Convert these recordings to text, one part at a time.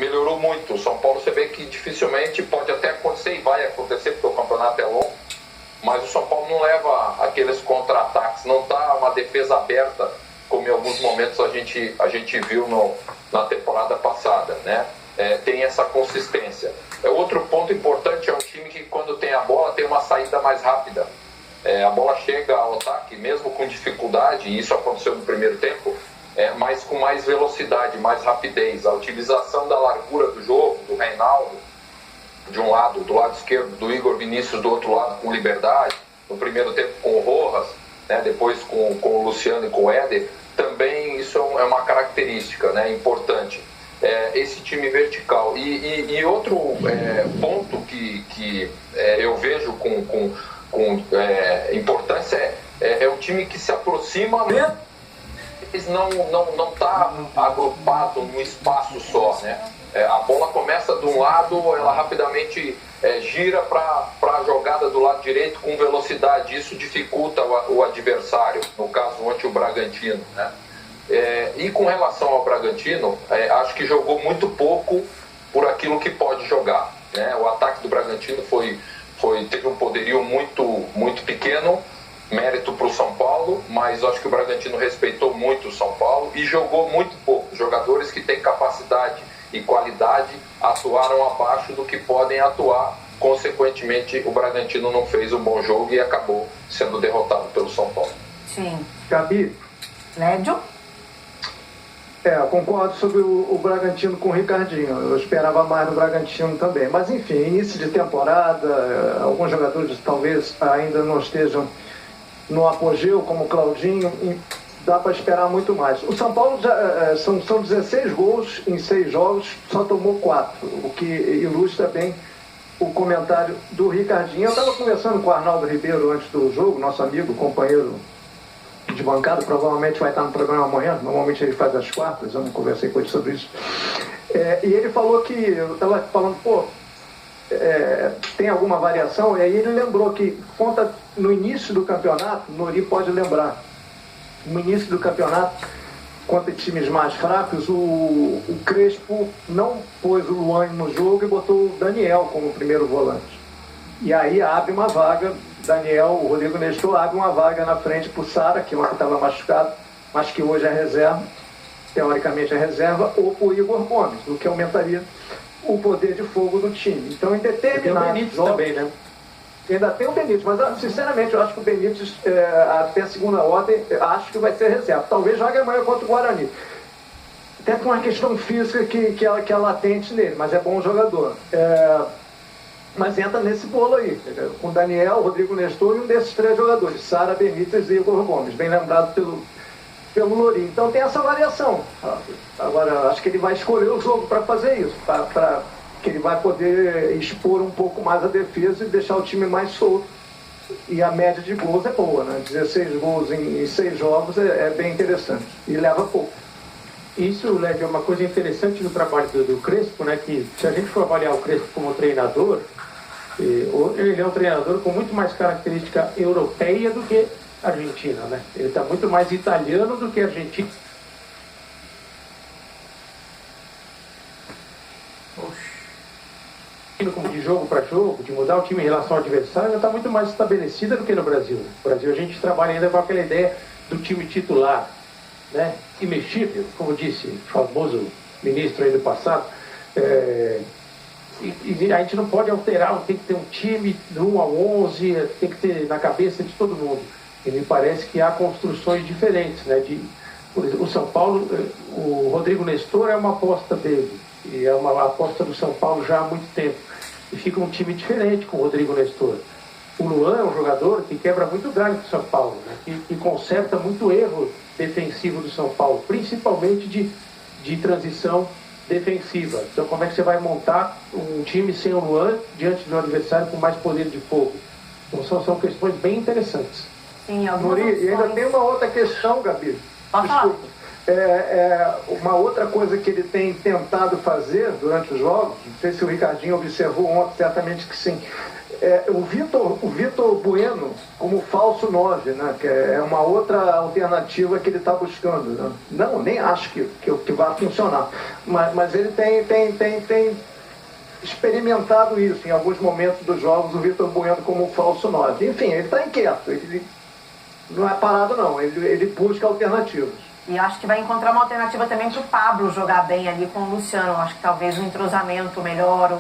melhorou muito. O São Paulo, você vê que dificilmente pode até acontecer, e vai acontecer porque o campeonato é longo, mas o São Paulo não leva aqueles contra-ataques, não está uma defesa aberta, como em alguns momentos a gente viu na temporada passada, né? Tem essa consistência. Outro ponto importante é um time que, quando tem a bola, tem uma saída mais rápida. A bola chega ao ataque, mesmo com dificuldade, e isso aconteceu no primeiro tempo, mas com mais velocidade, mais rapidez. A utilização da largura do jogo, do Reinaldo, de um lado, do lado esquerdo, do Igor Vinícius, do outro lado, com liberdade, no primeiro tempo com o Rojas, né, depois com o Luciano e com o Éder, também isso é uma característica, né, importante. Esse time vertical. E outro ponto que eu vejo com importância é um time que se aproxima, mas não está agrupado num espaço só, né? A bola começa de um lado, ela rapidamente gira para a jogada do lado direito com velocidade. Isso dificulta o adversário, no caso ontem o Bragantino, né? E com relação ao Bragantino, acho que jogou muito pouco por aquilo que pode jogar, né? O ataque do Bragantino teve um poderio muito pequeno, mérito para o São Paulo, mas acho que o Bragantino respeitou muito o São Paulo e jogou muito pouco. Jogadores que têm capacidade e qualidade atuaram abaixo do que podem atuar. Consequentemente, o Bragantino não fez um bom jogo e acabou sendo derrotado pelo São Paulo. Sim. Gabi? Lédio? Eu concordo sobre o Bragantino com o Ricardinho. Eu esperava mais do Bragantino também. Mas, enfim, início de temporada, alguns jogadores talvez ainda não estejam no apogeu, como o Claudinho, e dá para esperar muito mais. O São Paulo já, são 16 gols em 6 jogos, só tomou 4, o que ilustra bem o comentário do Ricardinho. Eu estava conversando com o Arnaldo Ribeiro antes do jogo, nosso amigo, companheiro de bancada, provavelmente vai estar no programa amanhã, normalmente ele faz às quartas, eu não conversei com ele sobre isso. E ele falou que, eu estava falando, tem alguma variação, e aí ele lembrou que conta no início do campeonato, Nori pode lembrar, no início do campeonato, contra times mais fracos, o Crespo não pôs o Luan no jogo e botou o Daniel como primeiro volante. E aí abre uma vaga, o Rodrigo Nestor abre uma vaga na frente para o Sara, que ontem estava machucado, mas que hoje é reserva, teoricamente é reserva, ou para o Igor Gomes, o que aumentaria o poder de fogo do time. Então, em determinados jogos... também, né? Ainda tem o Benítez, mas sinceramente eu acho que o Benítez, até a segunda ordem, acho que vai ser reserva. Talvez jogue amanhã contra o Guarani. Até com uma questão física que é latente nele, mas é bom jogador. Mas entra nesse bolo aí, com Daniel, Rodrigo Nestor e um desses 3 jogadores, Sara, Benítez e Igor Gomes, bem lembrado pelo Lourinho. Então tem essa variação. Agora, acho que ele vai escolher o jogo para fazer isso, que ele vai poder expor um pouco mais a defesa e deixar o time mais solto. E a média de gols é boa, né? 16 gols em 6 jogos é bem interessante. E leva pouco. Isso, Lédio, é uma coisa interessante no trabalho do Crespo, né? Que se a gente for avaliar o Crespo como treinador, ele é um treinador com muito mais característica europeia do que argentina, né? Ele está muito mais italiano do que argentino. Como de jogo para jogo, de mudar o time em relação ao adversário, já está muito mais estabelecida do que no Brasil. No Brasil a gente trabalha ainda com aquela ideia do time titular, né? Imexível, como disse o famoso ministro aí do passado. E a gente não pode alterar, tem que ter um time do 1 ao 11, tem que ter na cabeça de todo mundo. E me parece que há construções diferentes, né? O São Paulo, o Rodrigo Nestor é uma aposta dele, e é uma aposta do São Paulo já há muito tempo. E fica um time diferente com o Rodrigo Nestor. O Luan é um jogador que quebra muito galho do São Paulo, né? Que conserta muito erro defensivo do São Paulo, principalmente de transição defensiva. Então, como é que você vai montar um time sem o Luan diante de um adversário com mais poder de fogo? Então, são questões bem interessantes. Sim, Nori, e ainda tem uma outra questão, Gabi. Desculpa. Uma outra coisa que ele tem tentado fazer durante os jogos, não sei se o Ricardinho observou ontem, certamente que sim, o Vitor Bueno como falso 9, né, que é uma outra alternativa que ele está buscando. Né? Não, nem acho que vai funcionar, mas ele tem experimentado isso em alguns momentos dos jogos, o Vitor Bueno como falso 9. Enfim, ele está inquieto, ele não é parado não, ele busca alternativas. E acho que vai encontrar uma alternativa também para o Pablo jogar bem ali com o Luciano. Acho que talvez um entrosamento melhor,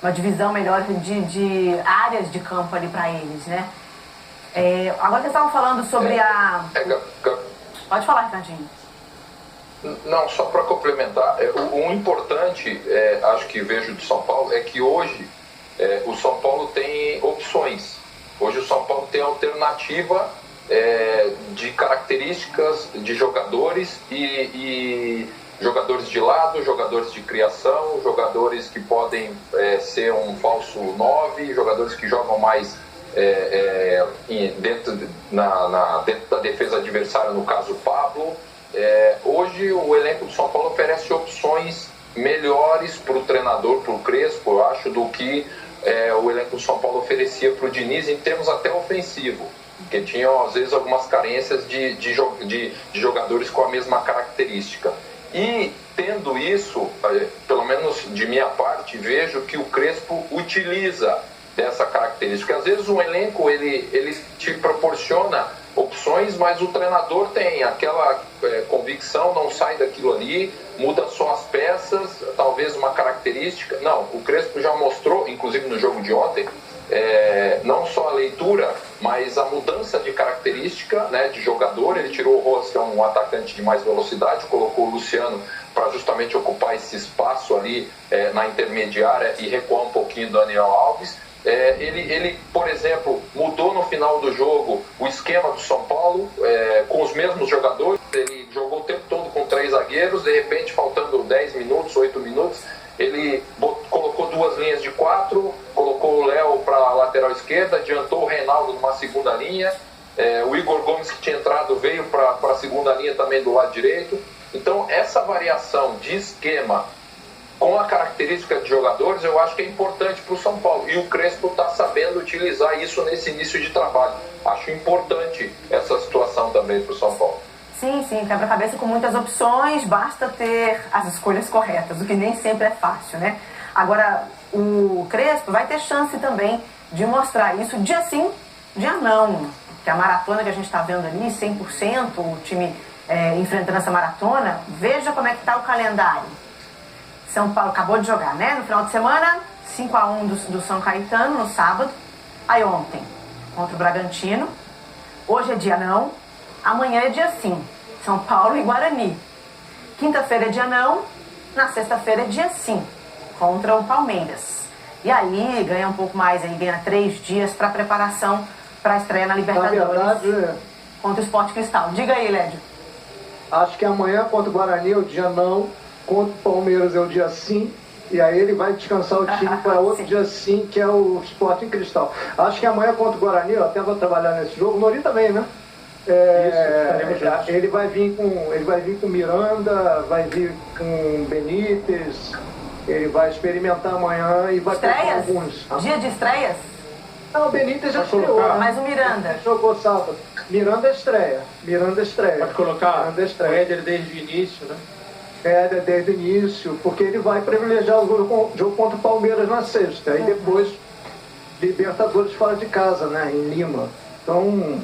uma divisão melhor de áreas de campo ali para eles, né? Agora que estavam falando sobre a... Pode falar, Ricardinho. Não, só para complementar, o importante, acho que vejo do São Paulo, é que hoje o São Paulo tem opções. Hoje o São Paulo tem alternativa de características de jogadores e jogadores de lado, jogadores de criação, jogadores que podem ser um falso 9, jogadores que jogam mais dentro da defesa adversária, no caso o Pablo. Hoje o elenco do São Paulo oferece opções melhores para o treinador, para o Crespo, eu acho, do que o elenco do São Paulo oferecia para o Diniz em termos até ofensivo, porque tinham às vezes algumas carências de jogadores com a mesma característica. E tendo isso, pelo menos de minha parte, vejo que o Crespo utiliza dessa característica. Às vezes um elenco ele te proporciona opções, mas o treinador tem aquela convicção, não sai daquilo ali, muda só as peças, talvez uma característica. Não, o Crespo já mostrou, inclusive no jogo de ontem, não só a leitura, mas a mudança de característica, né, de jogador. Ele tirou o Rojas, que é um atacante de mais velocidade, colocou o Luciano para justamente ocupar esse espaço ali na intermediária e recuar um pouquinho do Daniel Alves. Ele, por exemplo, mudou no final do jogo o esquema do São Paulo, com os mesmos jogadores. Ele jogou o tempo todo com 3 zagueiros, de repente, faltando 10 minutos, 8 minutos, ele colocou 2 linhas de 4, colocou o Léo para a lateral esquerda, adiantou o Reinaldo numa segunda linha, o Igor Gomes, que tinha entrado, veio para a segunda linha também do lado direito. Então, essa variação de esquema com a característica de jogadores, eu acho que é importante para o São Paulo. E o Crespo está sabendo utilizar isso nesse início de trabalho. Acho importante essa situação também para o São Paulo. Sim, quebra-cabeça com muitas opções, basta ter as escolhas corretas, o que nem sempre é fácil, né? Agora, o Crespo vai ter chance também de mostrar isso dia sim, dia não. Que a maratona que a gente está vendo ali, 100%, o time enfrentando essa maratona, veja como é que está o calendário. São Paulo acabou de jogar, né? No final de semana, 5-1 do São Caetano, no sábado. Aí ontem, contra o Bragantino. Hoje é dia não. Amanhã é dia sim. São Paulo e Guarani. Quinta-feira é dia não. Na sexta-feira é dia sim. Contra o Palmeiras. E aí ganha um pouco mais, aí ganha 3 dias para preparação para a estreia na Libertadores. Na verdade, contra o Sport Cristal. Diga aí, Lédio. Acho que amanhã contra o Guarani é o dia não. Contra o Palmeiras é o dia sim, e aí ele vai descansar o time para outro dia sim, que é o Sporting Cristal. Acho que amanhã contra o Guarani, eu até vou trabalhar nesse jogo, o Nori também, né? Ele vai vir com Miranda, vai vir com Benítez, ele vai experimentar amanhã e vai colocar alguns. Dia de estreias? Não, o Benítez já estreou. Mas o Miranda? Jogou sábado. Miranda estreia. Pode colocar o Éder desde o início, né? Desde o início, porque ele vai privilegiar o jogo contra o Palmeiras na sexta, aí depois Libertadores fora de casa, né, em Lima. Então,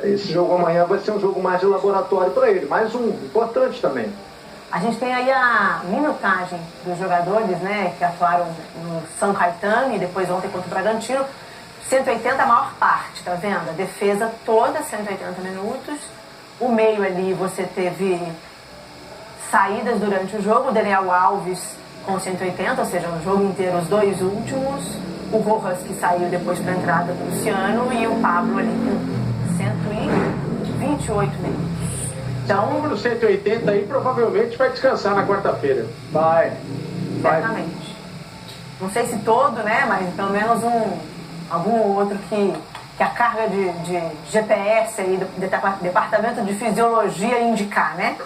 esse jogo amanhã vai ser um jogo mais de laboratório para ele, mais um, importante também. A gente tem aí a minutagem dos jogadores, né, que atuaram no São Caetano e depois ontem contra o Bragantino. 180 a maior parte, tá vendo? A defesa toda, 180 minutos. O meio ali você teve saídas durante o jogo, o Daniel Alves com 180, ou seja, o jogo inteiro, os 2 últimos, o Rojas que saiu depois para a entrada do Luciano e o Pablo ali com 128 minutos. Então, o número 180 aí provavelmente vai descansar na quarta-feira. Vai. Certamente. Não sei se todo, né, mas pelo menos algum outro que a carga de GPS aí do Departamento de Fisiologia indicar, né?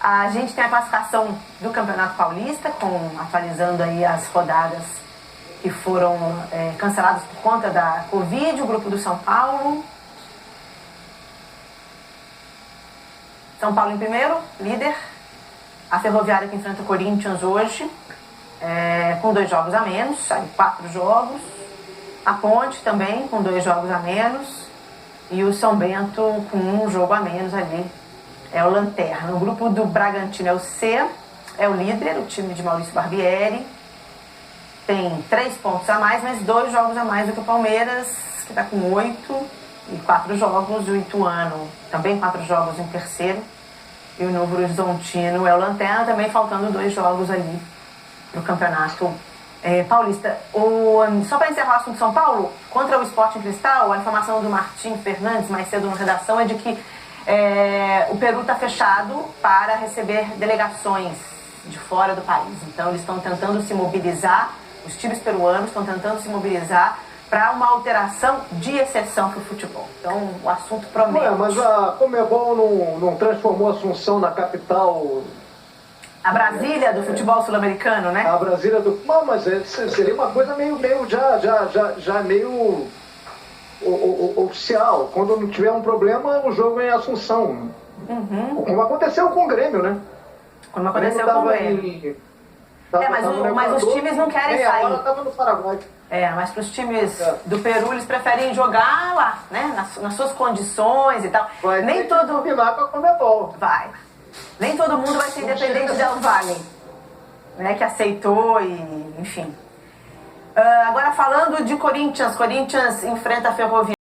A gente tem a classificação do Campeonato Paulista, atualizando aí as rodadas que foram canceladas por conta da Covid, o grupo do São Paulo. São Paulo em primeiro, líder. A Ferroviária que enfrenta o Corinthians hoje, com 2 jogos a menos, sai 4 jogos. A Ponte também com 2 jogos a menos. E o São Bento com 1 jogo a menos ali. É o lanterna. O grupo do Bragantino é o C, é o líder, o time de Maurício Barbieri. Tem 3 pontos a mais, mas 2 jogos a mais do que o Palmeiras, que está com 8 e 4 jogos. O Ituano também 4 jogos em terceiro. E o Novo Horizontino é o lanterna, também faltando 2 jogos ali no Campeonato Paulista. Só para encerrar o assunto de São Paulo, contra o Sporting Cristal, a informação do Martim Fernandes, mais cedo na redação, é de que o Peru está fechado para receber delegações de fora do país. Então eles estão tentando se mobilizar, os times peruanos estão tentando se mobilizar para uma alteração de exceção para o futebol. Então o assunto promete. Mas a Conmebol não transformou Assunção na capital... A Brasília do futebol sul-americano, né? A Brasília do... Mas seria uma coisa meio já meio oficial. Quando não tiver um problema, o jogo é em Assunção. Como aconteceu com o Grêmio, né? Como aconteceu com o Grêmio. Mas os times não querem sair. Agora estava no Paraguai. Mas para os times do Peru, eles preferem jogar lá, né? Nas suas condições e tal. Nem todo... combinar com a Conmebol. Vai. Nem todo mundo vai ser independente Del Valle, né? Que aceitou e... enfim. Agora falando de Corinthians. Corinthians enfrenta a Ferroviária.